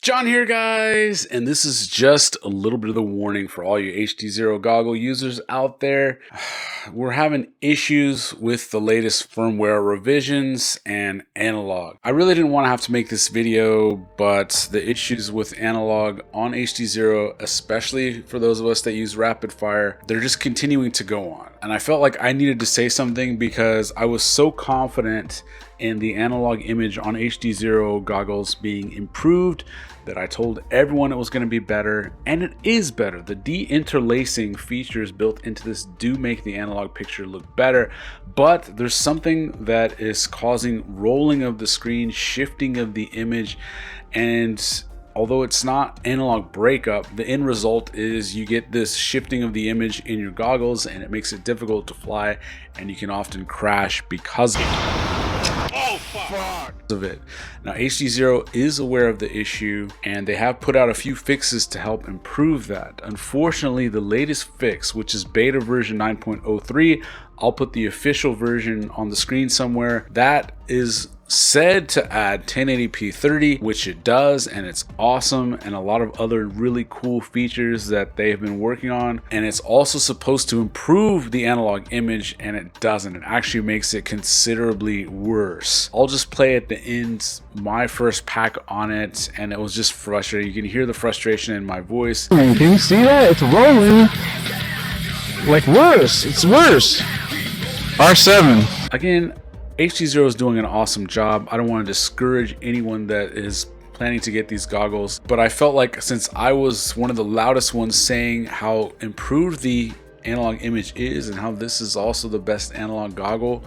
John here, guys, and this is just a little bit of the warning for all you HDZero goggle users out there. We're having issues with the latest firmware revisions and analog. I really didn't want to have to make this video, but the issues with analog on HDZero, especially for those of us that use rapid fire, they're just continuing to go on. And I felt like I needed to say something because I was so confident in the analog image on HDZero goggles being improved that I told everyone it was going to be better, and it is better. The de-interlacing features built into this do make the analog picture look better, but there's something that is causing rolling of the screen, shifting of the image, and although it's not analog breakup, the end result is you get this shifting of the image in your goggles, and it makes it difficult to fly, and you can often crash because of it. Of it. Now HDZero is aware of the issue, and they have put out a few fixes to help improve that. Unfortunately, the latest fix, which is beta version 9.03, I'll put the official version on the screen somewhere, that is said to add 1080p 30, which it does, and it's awesome, and a lot of other really cool features that they have been working on. And it's also supposed to improve the analog image, and it doesn't. It actually makes it considerably worse. I'll just play at the end my first pack on it, and it was just frustrating. You can hear the frustration in my voice. Can you see that? It's rolling. Like worse. It's worse. R7. Again, HDZero is doing an awesome job. I don't want to discourage anyone that is planning to get these goggles, but I felt like since I was one of the loudest ones saying how improved the analog image is and how this is also the best analog goggle,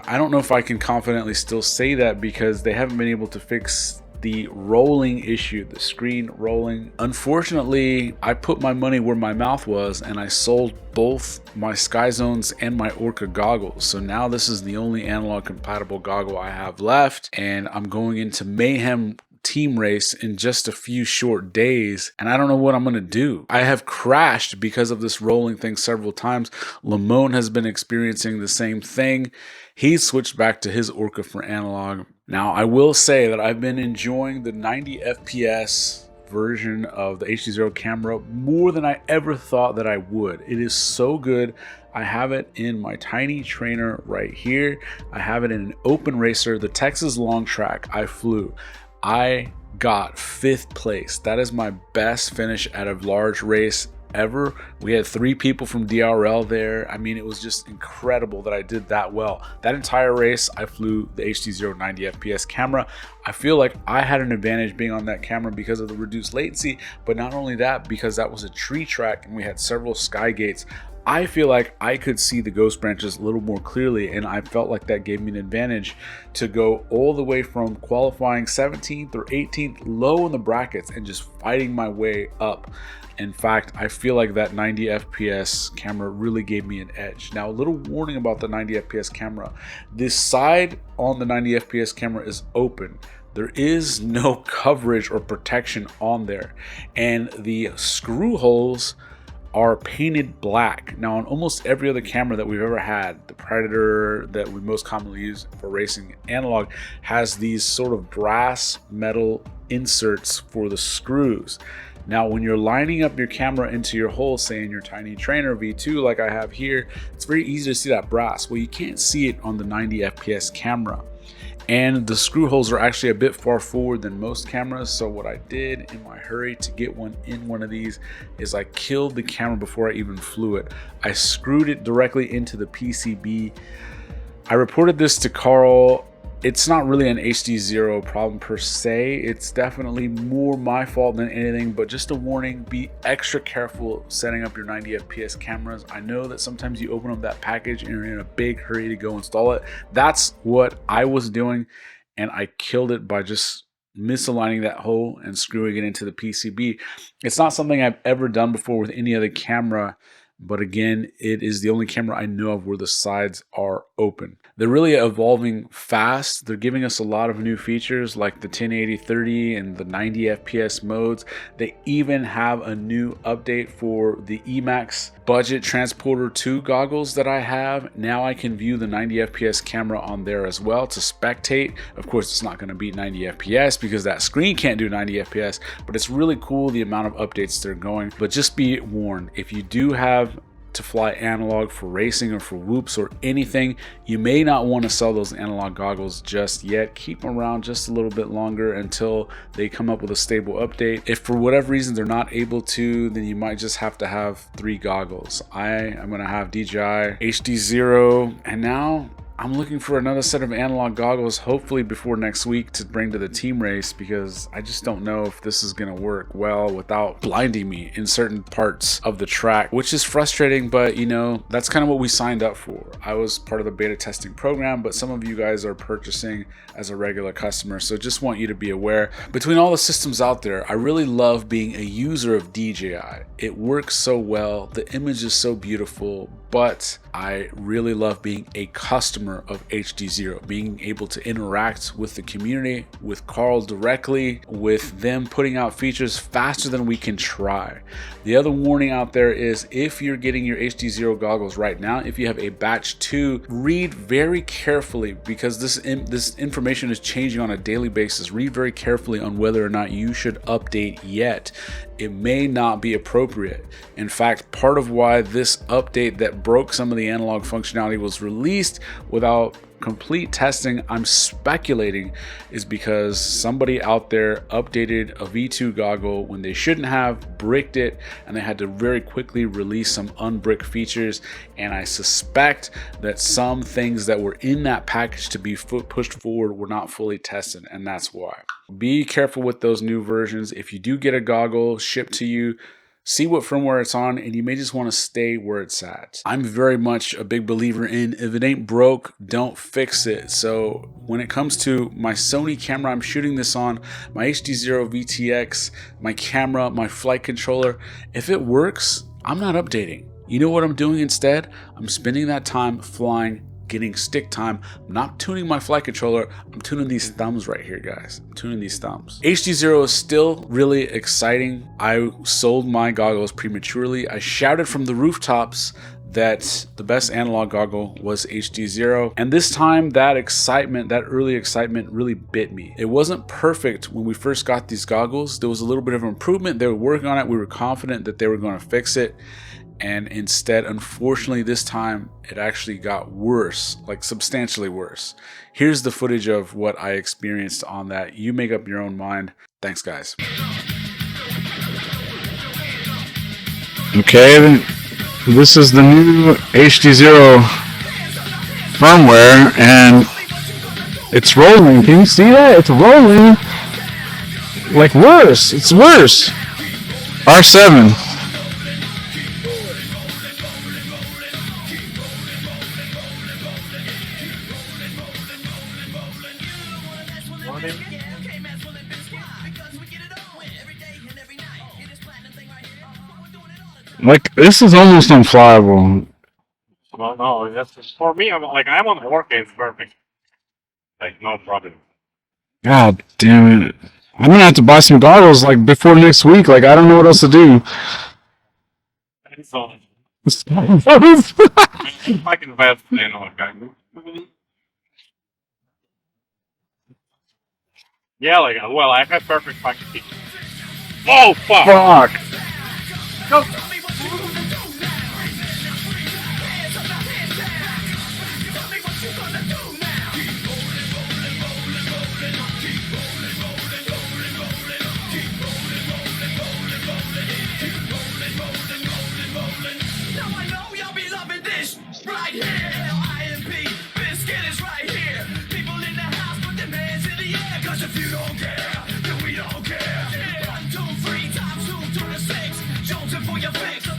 I don't know if I can confidently still say that because they haven't been able to fix the rolling issue, the screen rolling. Unfortunately, I put my money where my mouth was, and I sold both my Sky Zones and my Orca goggles. So now this is the only analog compatible goggle I have left, and I'm going into Mayhem team race in just a few short days, and I don't know what I'm gonna do. I have crashed because of this rolling thing several times. Lamone has been experiencing the same thing. He's switched back to his Orca for analog. Now, I will say that I've been enjoying the 90 FPS version of the HDZero camera more than I ever thought that I would. It is so good. I have it in my tiny trainer right here. I have it in an open racer, the Texas long track I flew. I got 5th place. That is my best finish at a large race ever. We had 3 people from DRL there. I mean, it was just incredible that I did that well. That entire race, I flew the HDZero 90 FPS camera. I feel like I had an advantage being on that camera because of the reduced latency, but not only that, because that was a tree track and we had several sky gates. I feel like I could see the ghost branches a little more clearly, and I felt like that gave me an advantage to go all the way from qualifying 17th or 18th low in the brackets and just fighting my way up. In fact, I feel like that 90 FPS camera really gave me an edge. Now, a little warning about the 90 FPS camera. This side on the 90 FPS camera is open. There is no coverage or protection on there, and the screw holes are painted black. Now, on almost every other camera that we've ever had, the Predator that we most commonly use for racing analog has these sort of brass metal inserts for the screws. Now, when you're lining up your camera into your hole, say in your tiny trainer V2 like I have here, it's very easy to see that brass. Well, you can't see it on the 90 FPS camera. And the screw holes are actually a bit far forward than most cameras. So what I did in my hurry to get one in one of these is I killed the camera before I even flew it. I screwed it directly into the PCB. I reported this to Carl. It's not really an HDZero problem per se. It's definitely more my fault than anything, but just a warning, be extra careful setting up your 90 FPS cameras. I know that sometimes you open up that package and you're in a big hurry to go install it. That's what I was doing, and I killed it by just misaligning that hole and screwing it into the PCB. It's not something I've ever done before with any other camera, but again, it is the only camera I know of where the sides are open. They're really evolving fast. They're giving us a lot of new features like the 1080-30 and the 90 FPS modes. They even have a new update for the Emax budget transporter 2 goggles that I have. Now I can view the 90 FPS camera on there as well to spectate. Of course, it's not going to beat 90 FPS because that screen can't do 90 FPS, but it's really cool the amount of updates they're going. But just be warned, if you do have to fly analog for racing or for whoops or anything, you may not want to sell those analog goggles just yet. Keep them around just a little bit longer until they come up with a stable update. If for whatever reason they're not able to, then you might just have to have 3 goggles. I am going to have DJI, HDZero, and now I'm looking for another set of analog goggles, hopefully before next week, to bring to the team race, because I just don't know if this is going to work well without blinding me in certain parts of the track, which is frustrating, but you know, that's kind of what we signed up for. I was part of the beta testing program, but some of you guys are purchasing as a regular customer, so just want you to be aware. Between all the systems out there, I really love being a user of DJI. It works so well, the image is so beautiful, but I really love being a customer of HDZero, being able to interact with the community, with Carl directly, with them putting out features faster than we can try. The other warning out there is if you're getting your HDZero goggles right now, if you have a batch 2, read very carefully, because this information is changing on a daily basis. Read very carefully on whether or not you should update yet. It may not be appropriate. In fact, part of why this update that broke some of the analog functionality was released without complete testing, I'm speculating, is because somebody out there updated a V2 goggle when they shouldn't have, bricked it, and they had to very quickly release some unbricked features. And I suspect that some things that were in that package to be pushed forward were not fully tested, and that's why. Be careful with those new versions. If you do get a goggle shipped to you, see what firmware it's on, and you may just want to stay where it's at. I'm very much a big believer in if it ain't broke, don't fix it. So when it comes to my Sony camera I'm shooting this on, my HDZero VTX, my camera, my flight controller, if it works, I'm not updating. You know what I'm doing instead? I'm spending that time flying, getting stick time. I'm not tuning my flight controller, I'm tuning these thumbs right here, guys. I'm tuning these thumbs. HDZero is still really exciting. I sold my goggles prematurely. I shouted from the rooftops that the best analog goggle was HDZero, and this time that excitement, that early excitement, really bit me. It wasn't perfect when we first got these goggles. There was a little bit of improvement. They were working on it. We were confident that they were going to fix it. And instead, unfortunately, this time it actually got worse, like substantially worse. Here's the footage of what I experienced on that. You make up your own mind. Thanks, guys. Okay, this is the new HDZero firmware, and it's rolling. Can you see that? It's rolling. Like worse. It's worse. R7. Like, this is almost unflyable. Well, no, that's for me. I'm on 4K, it's perfect. Like, no problem. God damn it. I'm gonna have to buy some goggles, like, before next week. Like, I don't know what else to do. So, I I can invest, you know, okay. Yeah, like, well, I have perfect packaging. Oh, fuck! Go.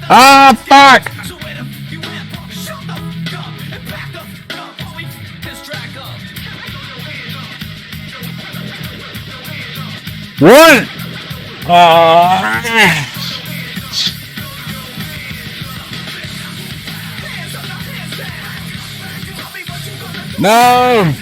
Ah, fuck! What? No!